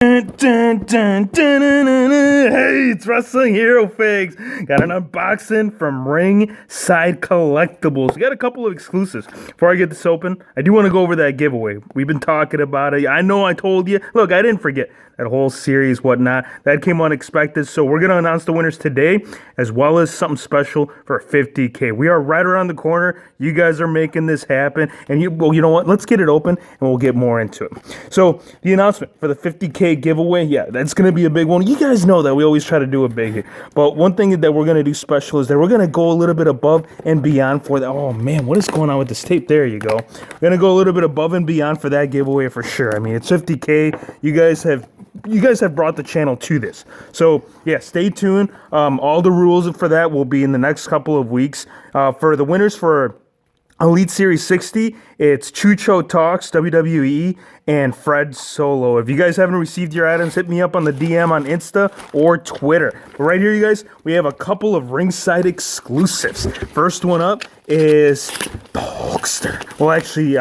Dun, dun, dun, dun, dun, dun, dun. Hey, it's Wrestling Hero Figs. Got an unboxing from Ringside Collectibles. We got a couple of exclusives. Before I get this open, I do want to go over that giveaway. We've been talking about it. I know I told you. Look, I didn't forget that whole series, whatnot. That came unexpected. So we're going to announce the winners today, as well as something special for 50K. We are right around the corner. You guys are making this happen. And you know what? Let's get it open and we'll get more into it. So the announcement for the 50K giveaway, yeah, that's going to be a big one. You guys know that we always try to do a big hit. But one thing that we're going to do special is that we're going to go a little bit above and beyond for that. Oh, man, what is going on with this tape? There you go. We're going to go a little bit above and beyond for that giveaway for sure. I mean, it's 50K. You guys have brought the channel to this. So, yeah, stay tuned. All the rules for that will be in the next couple of weeks. For the winners for Elite Series 60, it's Chucho Talks, WWE, and Fred Solo. If you guys haven't received your items, hit me up on the DM on Insta or Twitter. But right here, you guys, we have a couple of Ringside exclusives. First one up is the Hulkster. Well, actually,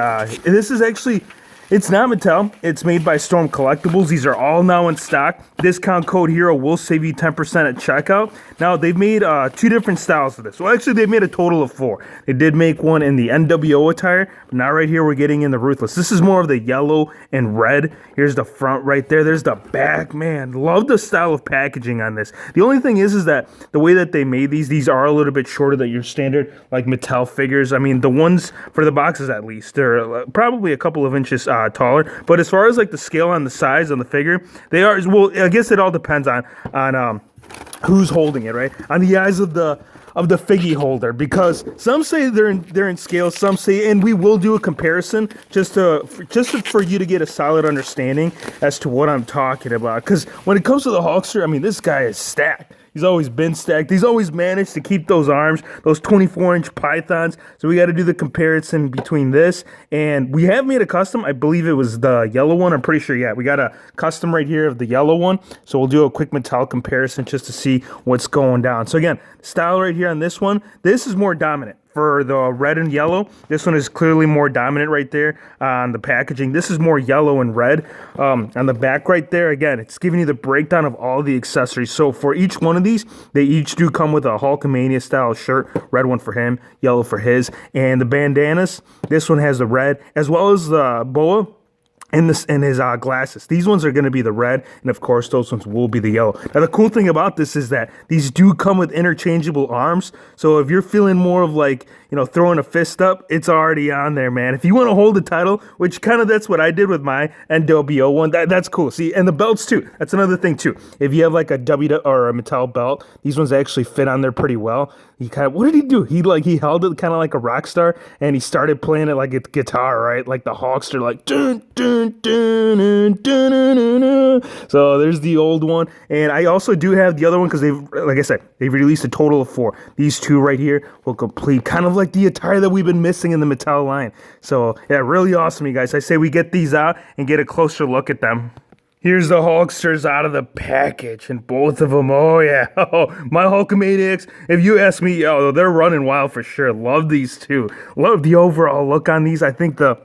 this is actually... It's not Mattel. It's made by Storm Collectibles. These are all now in stock. Discount code HERO will save you 10% at checkout. Now, they've made two different styles of this. Well, actually, they've made a total of 4. They did make one in the NWO attire. But now right here, we're getting in the Ruthless. This is more of the yellow and red. Here's the front right there. There's the back. Man, love the style of packaging on this. The only thing is that the way that they made these are a little bit shorter than your standard, like Mattel figures. I mean, the ones for the boxes, at least, they're probably a couple of inches taller, but as far as like the scale on the size on the figure, they are, well, I guess it all depends on who's holding it, right? On the eyes of the figgy holder, because some say they're in scale, some say, and we will do a comparison just for you to get a solid understanding as to what I'm talking about. Because when it comes to the Hulkster, I mean, this guy is stacked. He's always been stacked. He's always managed to keep those arms, those 24-inch pythons. So we got to do the comparison between this, and we have made a custom. I believe it was the yellow one. I'm pretty sure, yeah. We got a custom right here of the yellow one. So we'll do a quick Mattel comparison just to see what's going down. So again, style right here on this one, this is more dominant. For the red and yellow, this one is clearly more dominant right there on the packaging. This is more yellow and red. On the back right there, again, it's giving you the breakdown of all the accessories. So for each one of these, they each do come with a Hulkamania style shirt. Red one for him, yellow for his. And the bandanas, this one has the red, as well as the boa and his glasses. These ones are going to be the red, and of course those ones will be the yellow. Now the cool thing about this is that these do come with interchangeable arms, so if you're feeling more of like, you know, throwing a fist up, it's already on there, man. If you want to hold the title, which kind of that's what I did with my NWO one, that's cool. See, and the belts too, that's another thing too. If you have like a W or a Mattel belt, these ones actually fit on there pretty well. He kind of, what did he do? He held it kind of like a rock star, and he started playing it like a guitar, right? Like the Hulkster, like dun dun dun dun dun dun dun dun. So there's the old one, and I also do have the other one because like I said, they've released a total of 4. These two right here will complete kind of like the attire that we've been missing in the Mattel line. So yeah, really awesome, you guys. I say we get these out and get a closer look at them. Here's the Hulksters out of the package, and both of them, oh yeah, oh, my Hulkamaniacs, if you ask me, oh, they're running wild for sure. Love these two. Love the overall look on these. I think the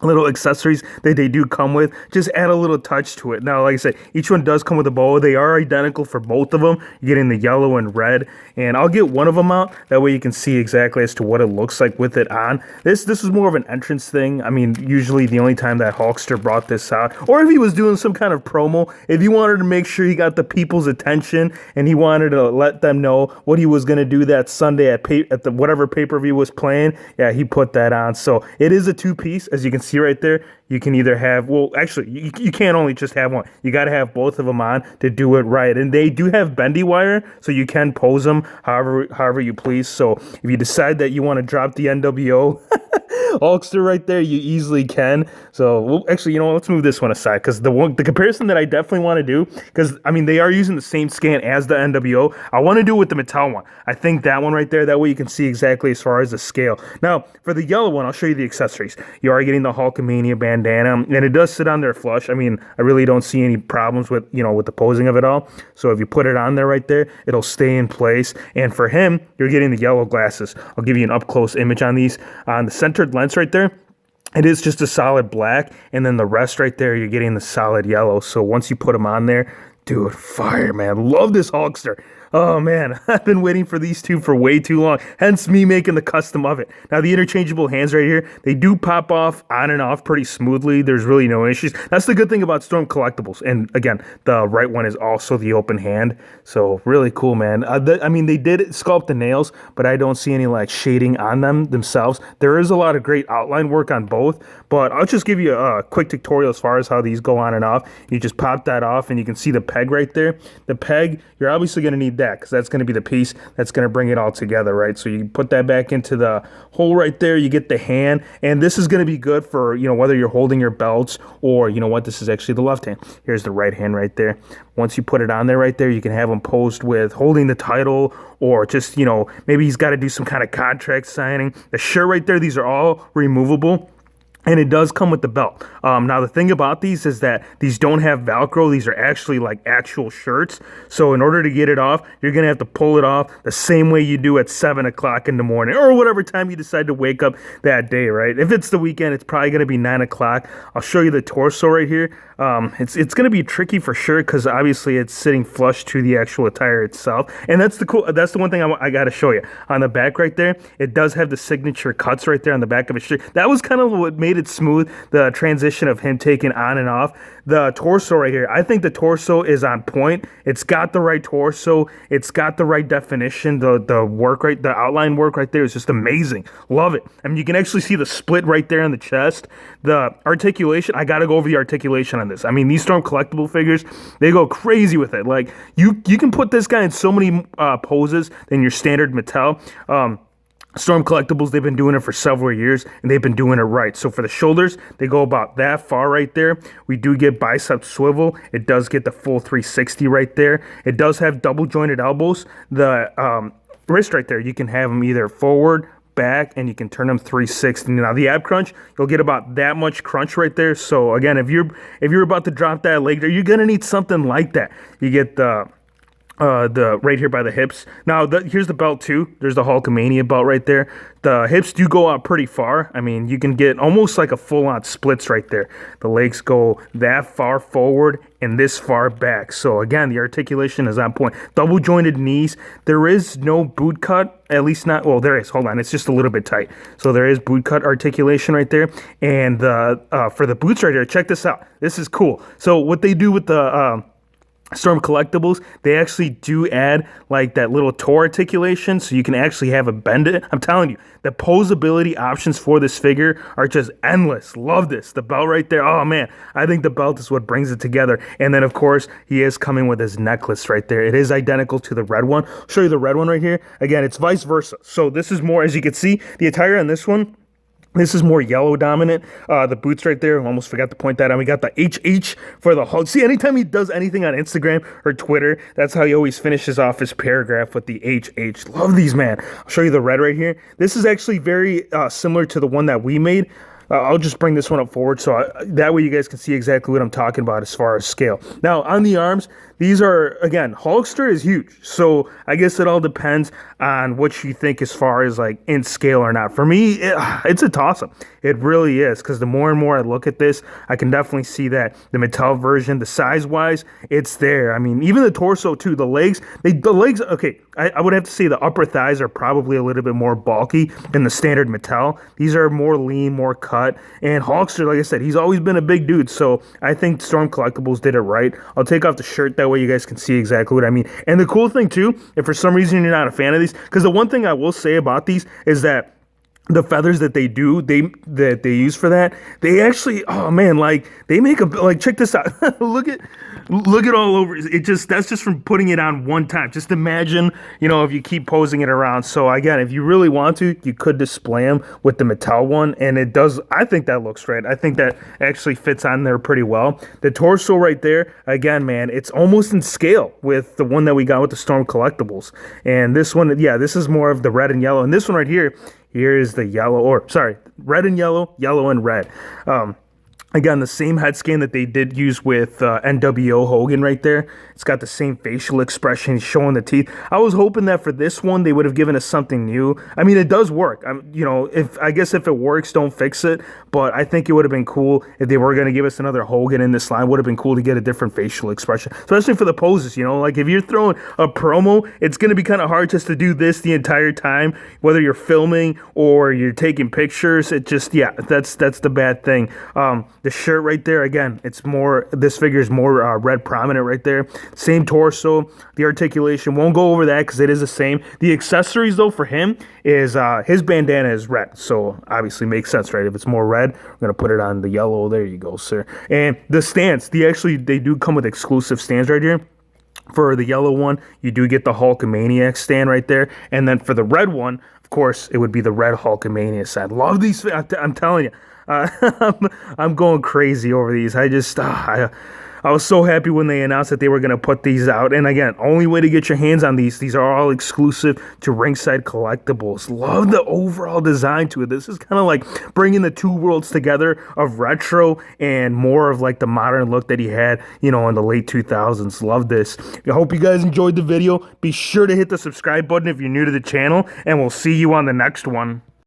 little accessories that they do come with just add a little touch to it. Now, like I said, each one does come with a boa. They are identical for both of them. You're getting the yellow and red, and I'll get one of them out. That way you can see exactly as to what it looks like with it on. This is more of an entrance thing. I mean, usually the only time that Hulkster brought this out, or if he was doing some kind of promo, if he wanted to make sure he got the people's attention and he wanted to let them know what he was going to do that Sunday at the whatever pay-per-view was playing, yeah, he put that on. So it is a 2-piece, as you can see right there. You can either have, well, actually, you can't only just have one. You got to have both of them on to do it right. And they do have bendy wire, so you can pose them however you please. So if you decide that you want to drop the NWO Hulkster right there, you easily can. So, well, actually, you know what? Let's move this one aside, because the comparison that I definitely want to do, because, I mean, they are using the same scan as the NWO. I want to do it with the Mattel one. I think that one right there, that way you can see exactly as far as the scale. Now, for the yellow one, I'll show you the accessories. You are getting the Hulkamania bandana, and it does sit on there flush. I mean, I really don't see any problems with, you know, with the posing of it all. So if you put it on there right there, it'll stay in place. And for him, you're getting the yellow glasses. I'll give you an up-close image on these. On the centered lens right there, it is just a solid black, and then the rest right there, you're getting the solid yellow. So once you put them on there, dude, fire, man. Love this Hulkster. Oh, man, I've been waiting for these two for way too long, hence me making the custom of it. Now, the interchangeable hands right here, they do pop off on and off pretty smoothly. There's really no issues. That's the good thing about Storm Collectibles. And again, the right one is also the open hand. So really cool, man. I mean, they did sculpt the nails, but I don't see any like shading on them themselves. There is a lot of great outline work on both, but I'll just give you a quick tutorial as far as how these go on and off. You just pop that off and you can see the peg right there. The peg, you're obviously going to need that because that's going to be the piece that's going to bring it all together, right? So you put that back into the hole right there, you get the hand, and this is going to be good for, you know, whether you're holding your belts or, you know what, this is actually the left hand. Here's the right hand right there. Once you put it on there right there, you can have him posed with holding the title, or just, you know, maybe he's got to do some kind of contract signing. The shirt right there, these are all removable. And it does come with the belt. Now, the thing about these is that these don't have Velcro. These are actually like actual shirts. So in order to get it off, you're going to have to pull it off the same way you do at 7 o'clock in the morning or whatever time you decide to wake up that day, right? If it's the weekend, it's probably going to be 9 o'clock. I'll show you the torso right here. It's going to be tricky for sure because obviously it's sitting flush to the actual attire itself. And that's the one thing I got to show you. On the back right there, it does have the signature cuts right there on the back of his shirt. That was kind of what made it smooth, the transition of him taking on and off. The torso right here, I think the torso is on point. It's got the right torso. It's got the right definition. The work right, the outline work right there is just amazing. Love it. I mean, you can actually see the split right there on the chest. The articulation, I got to go over the articulation on this. I mean, these Storm Collectible figures, they go crazy with it. Like, you can put this guy in so many poses than your standard Mattel. Storm Collectibles, they've been doing it for several years, and they've been doing it right. So for the shoulders, they go about that far right there. We do get bicep swivel. It does get the full 360 right there. It does have double jointed elbows. The wrist right there, you can have them either forward, back, and you can turn them 360. Now the ab crunch, you'll get about that much crunch right there. So again, if you're about to drop that leg there, you're gonna need something like that. You get the right here by the hips. Now here's the belt too. There's the Hulkamania belt right there. The hips do go out pretty far. I mean, you can get almost like a full-on splits right there. The legs go that far forward and this far back. So again, the articulation is on point. Double jointed knees. There is no boot cut, at least not, well, there is, hold on, it's just a little bit tight. So there is boot cut articulation right there. And for the boots right here, check this out. This is cool. So what they do with the Storm Collectibles, they actually do add like that little toe articulation, so you can actually have a bend it. I'm telling you, the posability options for this figure are just endless. Love this. The belt right there, oh man, I think the belt is what brings it together. And then of course, he is coming with his necklace right there. It is identical to the red one. I'll show you the red one right here. Again, it's vice versa. So this is more, as you can see, the attire on this one, this is more yellow dominant. The boots right there, almost forgot to point that out. We got the HH for the Hulk. See, anytime he does anything on Instagram or Twitter, that's how he always finishes off his paragraph with the HH. Love these, man. I'll show you the red right here. This is actually very similar to the one that we made. I'll just bring this one up forward so that way you guys can see exactly what I'm talking about as far as scale. Now, on the arms, these are, again, Hulkster is huge. So I guess it all depends on what you think as far as like in scale or not. For me, it's a toss-up. It really is, because the more and more I look at this, I can definitely see that the Mattel version, the size-wise, it's there. I mean, even the torso too, the legs, okay, I would have to say the upper thighs are probably a little bit more bulky than the standard Mattel. These are more lean, more cut. And Hulkster, like I said, he's always been a big dude. So I think Storm Collectibles did it right. I'll take off the shirt, that way you guys can see exactly what I mean. And the cool thing too, if for some reason you're not a fan of these, because the one thing I will say about these is that the feathers that they use for that, they actually, oh man, like they make a, like, check this out. look at all over it. That's just from putting it on one time. Just imagine, you know, if you keep posing it around. So again, if you really want to, you could display them with the Mattel one, and it does, I think that looks great. I think that actually fits on there pretty well. The torso right there, again, man, it's almost in scale with the one that we got with the Storm Collectibles. And this one, yeah, this is more of the red and yellow. And this one right here, here is the yellow, or sorry, red and yellow, yellow and red. Again, the same head scan that they did use with NWO Hogan right there. It's got the same facial expression, showing the teeth. I was hoping that for this one, they would have given us something new. I mean, it does work. I guess if it works, don't fix it. But I think it would have been cool if they were going to give us another Hogan in this line. Would have been cool to get a different facial expression, especially for the poses. Like if you're throwing a promo, it's going to be kind of hard just to do this the entire time, whether you're filming or you're taking pictures. It just, yeah, that's the bad thing. The shirt right there, again, this figure is more red prominent right there. Same torso. The articulation, won't go over that because it is the same. The accessories, though, for him is his bandana is red. So obviously makes sense, right? If it's more red, we're going to put it on the yellow. There you go, sir. And the stance, they do come with exclusive stands right here. For the yellow one, you do get the Hulkamaniac stand right there. And then for the red one, of course, it would be the red Hulkamania side. Love these. I'm telling you. I'm going crazy over these. I was so happy when they announced that they were going to put these out. And again, only way to get your hands on these are all exclusive to Ringside Collectibles. Love the overall design to it. This is kind of like bringing the two worlds together of retro and more of like the modern look that he had, in the late 2000s. Love this. I hope you guys enjoyed the video. Be sure to hit the subscribe button if you're new to the channel, and we'll see you on the next one.